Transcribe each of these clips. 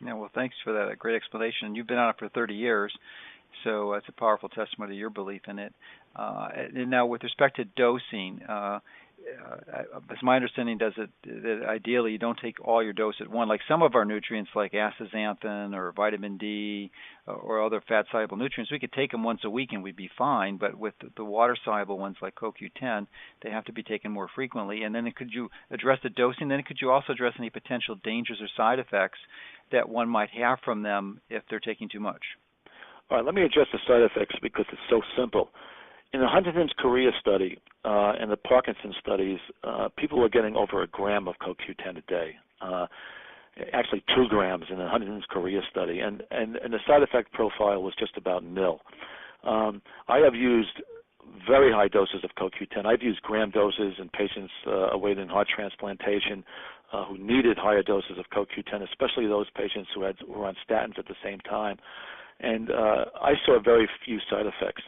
Yeah, well, thanks for that great explanation. You've been on it for 30 years, so it's a powerful testimony to your belief in it. And now, with respect to dosing, as my understanding does it, that ideally you don't take all your dose at once. Like some of our nutrients, like astaxanthin or vitamin D or other fat-soluble nutrients, we could take them once a week and we'd be fine. But with the water-soluble ones like CoQ10, they have to be taken more frequently. And then could you address the dosing? Then could you also address any potential dangers or side effects that one might have from them if they're taking too much? All right, let me address the side effects because it's so simple. In the Huntington's chorea study and the Parkinson's studies, people were getting over a gram of CoQ10 a day, actually 2 grams in the Huntington's chorea study, and the side effect profile was just about nil. I have used very high doses of CoQ10. I've used gram doses in patients awaiting heart transplantation who needed higher doses of CoQ10, especially those patients who were on statins at the same time, and I saw very few side effects.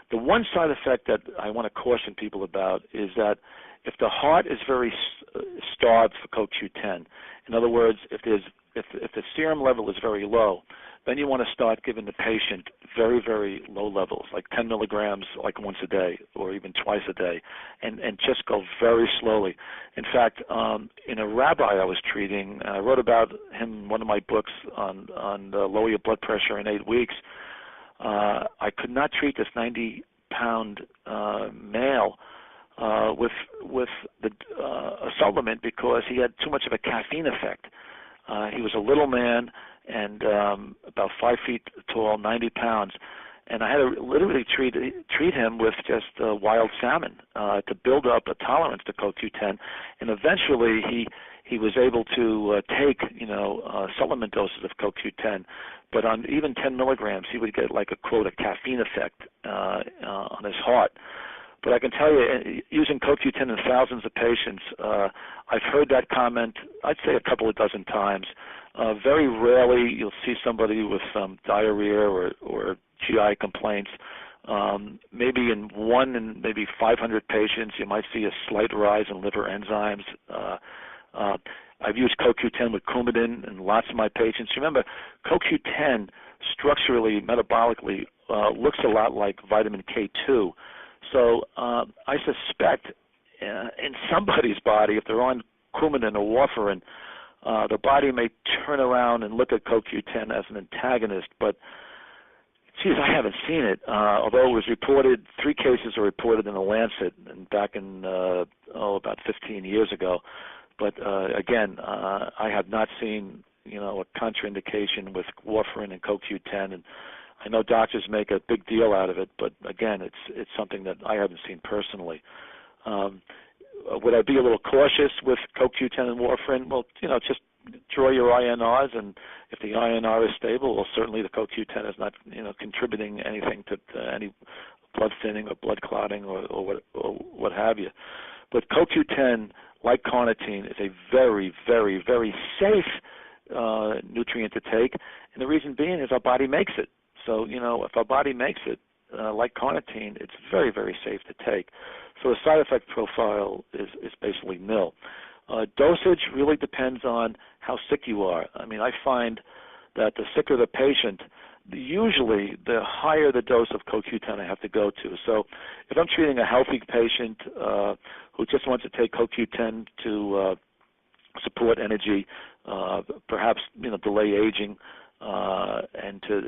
The one side effect that I want to caution people about is that if the heart is very starved for CoQ10, in other words, if the serum level is very low, then you want to start giving the patient very, very low levels, like 10 milligrams, like once a day or even twice a day, and just go very slowly. In fact, in a rabbi I was treating, I wrote about him in one of my books on lower your blood pressure in 8 weeks. I could not treat this 90-pound male with a supplement because he had too much of a caffeine effect. He was a little man and about 5 feet tall, 90 pounds, and I had to literally treat him with just wild salmon to build up a tolerance to CoQ10, and eventually he was able to take supplement doses of CoQ10, but on even 10 milligrams he would get like a quote a caffeine effect on his heart. But I can tell you, using CoQ10 in thousands of patients, I've heard that comment, I'd say a couple of dozen times. Very rarely you'll see somebody with some diarrhea or GI complaints. Maybe in 1 in maybe 500 patients, you might see a slight rise in liver enzymes. I've used CoQ10 with Coumadin in lots of my patients. Remember, CoQ10 structurally, metabolically, looks a lot like vitamin K2. So I suspect in somebody's body, if they're on Coumadin or warfarin, the body may turn around and look at CoQ10 as an antagonist. But, geez, I haven't seen it. Although it was reported, 3 cases are reported in the Lancet and back in, about 15 years ago. But, again, I have not seen, a contraindication with warfarin and CoQ10, and I know doctors make a big deal out of it, but again, it's something that I haven't seen personally. Would I be a little cautious with CoQ10 and warfarin? Well, just draw your INRs, and if the INR is stable, well, certainly the CoQ10 is not, contributing anything to any blood thinning or blood clotting or what have you. But CoQ10, like carnitine, is a very, very, very safe nutrient to take, and the reason being is our body makes it. So, if our body makes it, like carnitine, it's very, very safe to take. So the side effect profile is basically nil. Dosage really depends on how sick you are. I mean, I find that the sicker the patient, usually the higher the dose of CoQ10 I have to go to. So if I'm treating a healthy patient who just wants to take CoQ10 to support energy, perhaps, delay aging, and to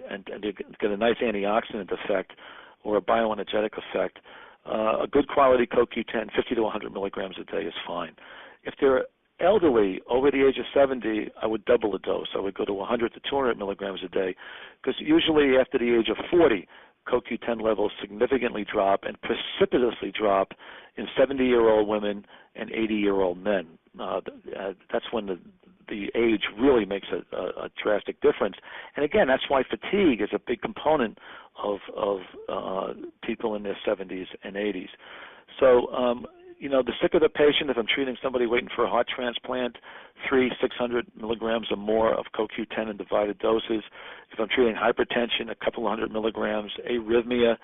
get a nice antioxidant effect or a bioenergetic effect, a good quality CoQ10, 50 to 100 milligrams a day is fine. If they're elderly, over the age of 70, I would double the dose. I would go to 100 to 200 milligrams a day, because usually after the age of 40, CoQ10 levels significantly drop and precipitously drop in 70-year-old women and 80-year-old men. That's when the age really makes a drastic difference. And again, that's why fatigue is a big component of people in their 70s and 80s. So, the sicker the patient, if I'm treating somebody waiting for a heart transplant, 600 milligrams or more of CoQ10 in divided doses. If I'm treating hypertension, a couple of 100 milligrams. Arrhythmia,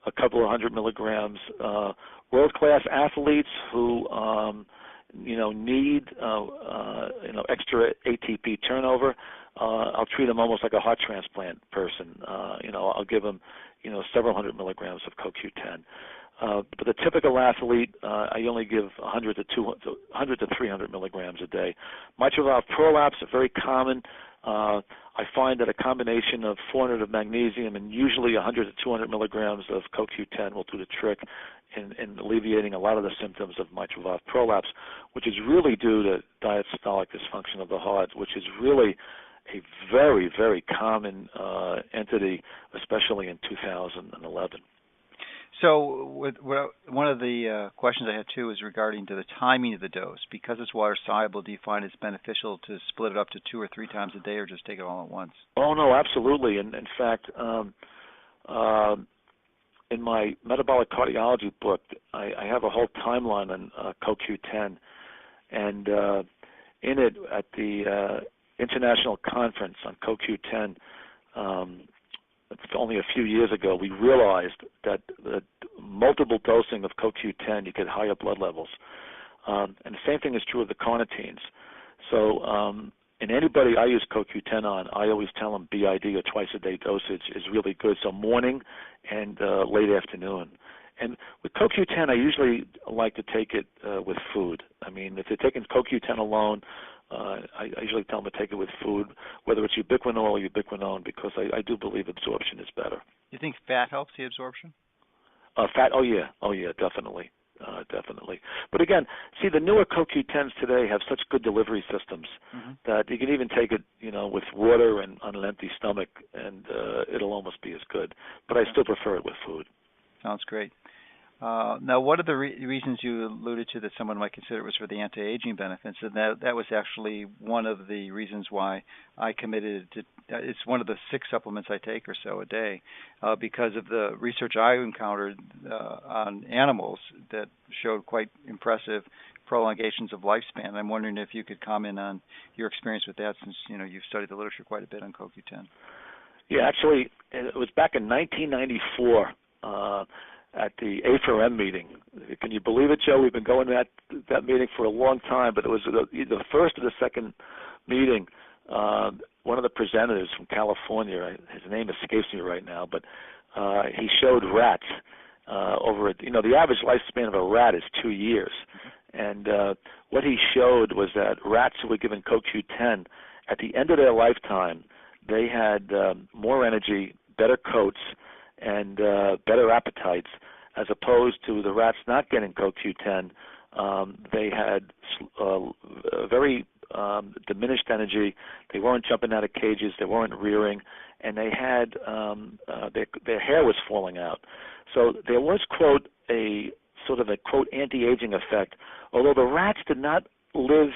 a couple of 100 milligrams. World-class athletes who need extra ATP turnover, I'll treat them almost like a heart transplant person. I'll give them, several hundred milligrams of CoQ10. But the typical athlete, I only give 100 to 300 milligrams a day. Mitral valve prolapse are very common. I find that a combination of 400 of magnesium and usually 100 to 200 milligrams of CoQ10 will do the trick in alleviating a lot of the symptoms of mitral valve prolapse, which is really due to diastolic dysfunction of the heart, which is really a very, very common entity, especially in 2011. So one of the questions I had too is regarding to the timing of the dose. Because it's water soluble, do you find it's beneficial to split it up to 2 or 3 times a day, or just take it all at once? Oh no, absolutely. And in fact, in my metabolic cardiology book, I have a whole timeline on CoQ10, and in it, at the International Conference on CoQ10, only a few years ago, we realized that the multiple dosing of CoQ10, you get higher blood levels. And the same thing is true of the carnitines. So in anybody I use CoQ10 on, I always tell them BID or twice-a-day dosage is really good, so morning and late afternoon. And with CoQ10, I usually like to take it with food. I mean, if they're taking CoQ10 alone, I usually tell them to take it with food, whether it's ubiquinol or ubiquinone, because I do believe absorption is better. Do you think fat helps the absorption? Fat? Oh yeah, definitely. Definitely. But again, see, the newer CoQ10s today have such good delivery systems that you can even take it, with water and on an empty stomach, and it'll almost be as good. But I still prefer it with food. Sounds great. Now, what are the reasons you alluded to that someone might consider it was for the anti-aging benefits? And that was actually one of the reasons why I committed to. It's one of the 6 supplements I take or so a day, because of the research I encountered on animals that showed quite impressive prolongations of lifespan. I'm wondering if you could comment on your experience with that, since you've studied the literature quite a bit on CoQ10. Yeah, actually, it was back in 1994. At the A4M meeting. Can you believe it, Joe? We've been going to that meeting for a long time, but it was either the first or the second meeting. One of the presenters from California, his name escapes me right now, but he showed rats over the average lifespan of a rat is 2 years. And what he showed was that rats who were given CoQ10, at the end of their lifetime, they had more energy, better coats, and better appetites, as opposed to the rats not getting CoQ10. They had very diminished energy. They weren't jumping out of cages. They weren't rearing, and they had their hair was falling out. So there was, quote, a sort of a, quote, anti-aging effect, although the rats did not live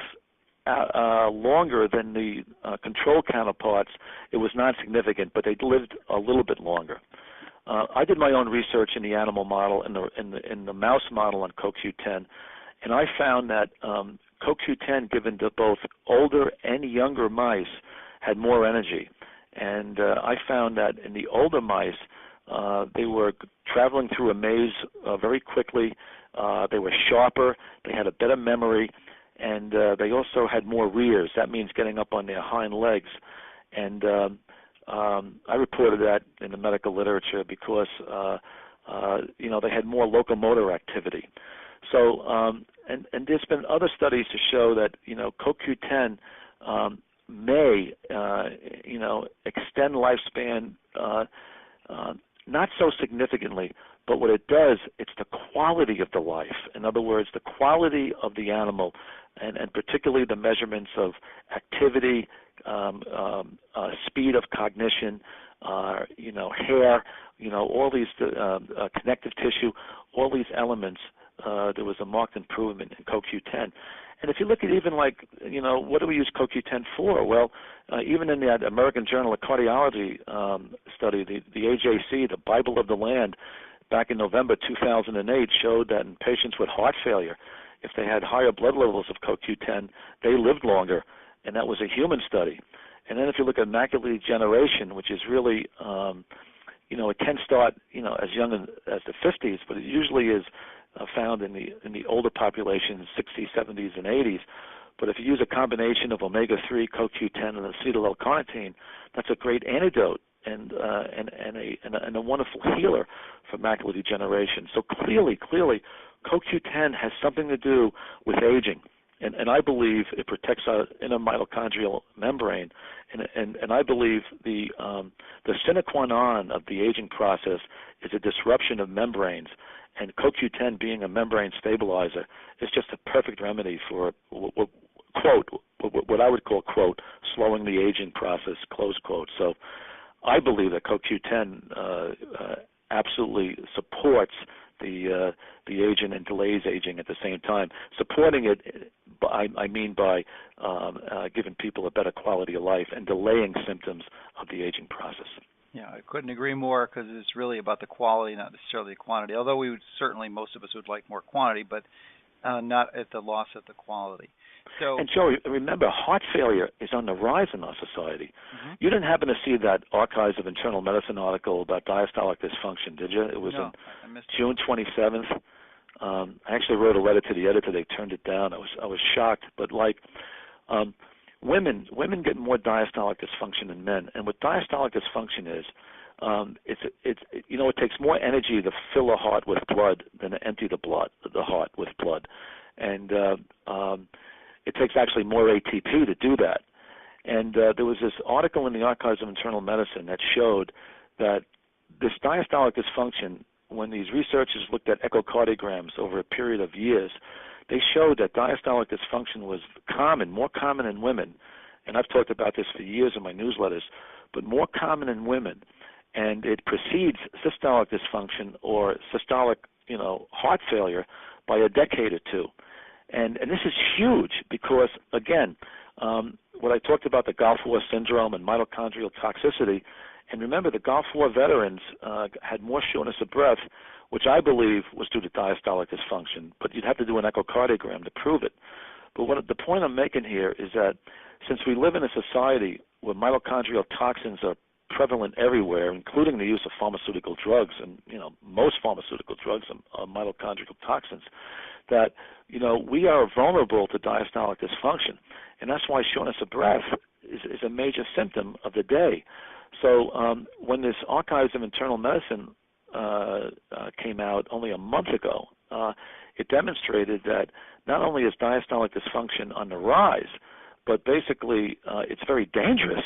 longer than the control counterparts. It was not significant, but they lived a little bit longer. I did my own research in the animal model, in the mouse model on CoQ10, and I found that CoQ10 given to both older and younger mice had more energy. And I found that in the older mice, they were traveling through a maze very quickly. They were sharper. They had a better memory, and they also had more rears. That means getting up on their hind legs. And I reported that in the medical literature because they had more locomotor activity. So and there's been other studies to show that CoQ10 may extend lifespan not so significantly, but what it does, it's the quality of the life. In other words, the quality of the animal, and particularly the measurements of activity, speed of cognition, hair, all these connective tissue, all these elements. There was a marked improvement in CoQ10. And if you look at even what do we use CoQ10 for? Well, even in the American Journal of Cardiology study, the AJC, the Bible of the Land, back in November 2008, showed that in patients with heart failure, if they had higher blood levels of CoQ10, they lived longer, and that was a human study. And then if you look at macular degeneration, which is really, it can start, as young as the 50s, but it usually is found in the older population, 60s, 70s, and 80s. But if you use a combination of omega-3, CoQ10, and acetyl L-carnitine, that's a great antidote and a wonderful healer for macular degeneration. So clearly, CoQ10 has something to do with aging. And I believe it protects our inner mitochondrial membrane, and I believe the sine qua non of the aging process is a disruption of membranes, and CoQ10 being a membrane stabilizer is just a perfect remedy for what I would call, quote, slowing the aging process, close quote. So I believe that CoQ10 absolutely supports the aging and delays aging at the same time. Supporting it, I mean by giving people a better quality of life and delaying symptoms of the aging process. Yeah, I couldn't agree more, because it's really about the quality, not necessarily the quantity. Although we would certainly, most of us would like more quantity, but not at the loss of the quality. So, and Joe, remember, heart failure is on the rise in our society. Mm-hmm. You didn't happen to see that Archives of Internal Medicine article about diastolic dysfunction, did you? It was no, on June 27th. I actually wrote a letter to the editor. They turned it down. I was shocked, but women get more diastolic dysfunction than men. And what diastolic dysfunction is, it takes more energy to fill a heart with blood than to empty the heart with blood, and it takes actually more ATP to do that. And there was this article in the Archives of Internal Medicine that showed that this diastolic dysfunction, when these researchers looked at echocardiograms over a period of years, they showed that diastolic dysfunction was more common in women, and I've talked about this for years in my newsletters, but more common in women, and it precedes systolic dysfunction or systolic, heart failure by a decade or two. And this is huge because, again, what I talked about, the Gulf War syndrome and mitochondrial toxicity, and remember, the Gulf War veterans had more shortness of breath, which I believe was due to diastolic dysfunction, but you'd have to do an echocardiogram to prove it. But the point I'm making here is that since we live in a society where mitochondrial toxins are prevalent everywhere, including the use of pharmaceutical drugs, and most pharmaceutical drugs are mitochondrial toxins, that we are vulnerable to diastolic dysfunction, and that's why shortness of breath is a major symptom of the day. So when this Archives of Internal Medicine came out only a month ago, it demonstrated that not only is diastolic dysfunction on the rise, but basically it's very dangerous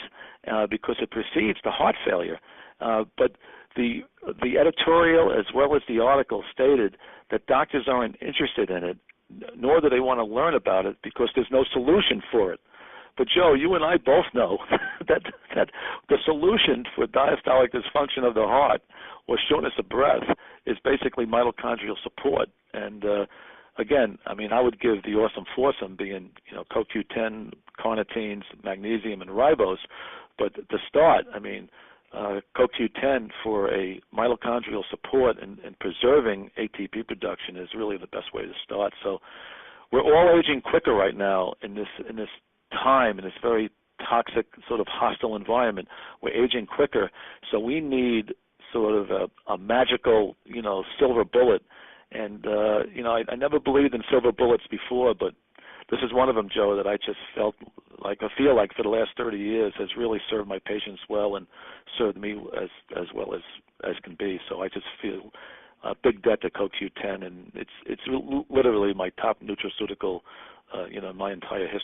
because it precedes the heart failure. But the editorial as well as the article stated that doctors aren't interested in it, nor do they want to learn about it because there's no solution for it. But Joe, you and I both know that the solution for diastolic dysfunction of the heart or shortness of breath is basically mitochondrial support. And again, I would give the awesome foursome being CoQ10, carnitines, magnesium, and ribose. But to start, CoQ10 for a mitochondrial support and preserving ATP production is really the best way to start. So we're all aging quicker right now in this time, in this very toxic, sort of hostile environment. We're aging quicker, so we need sort of a magical, silver bullet. And I never believed in silver bullets before, but this is one of them, Joe, that I just feel like for the last 30 years has really served my patients well and served me as well as can be. So I just feel a big debt to CoQ10, and it's literally my top nutraceutical, my entire history.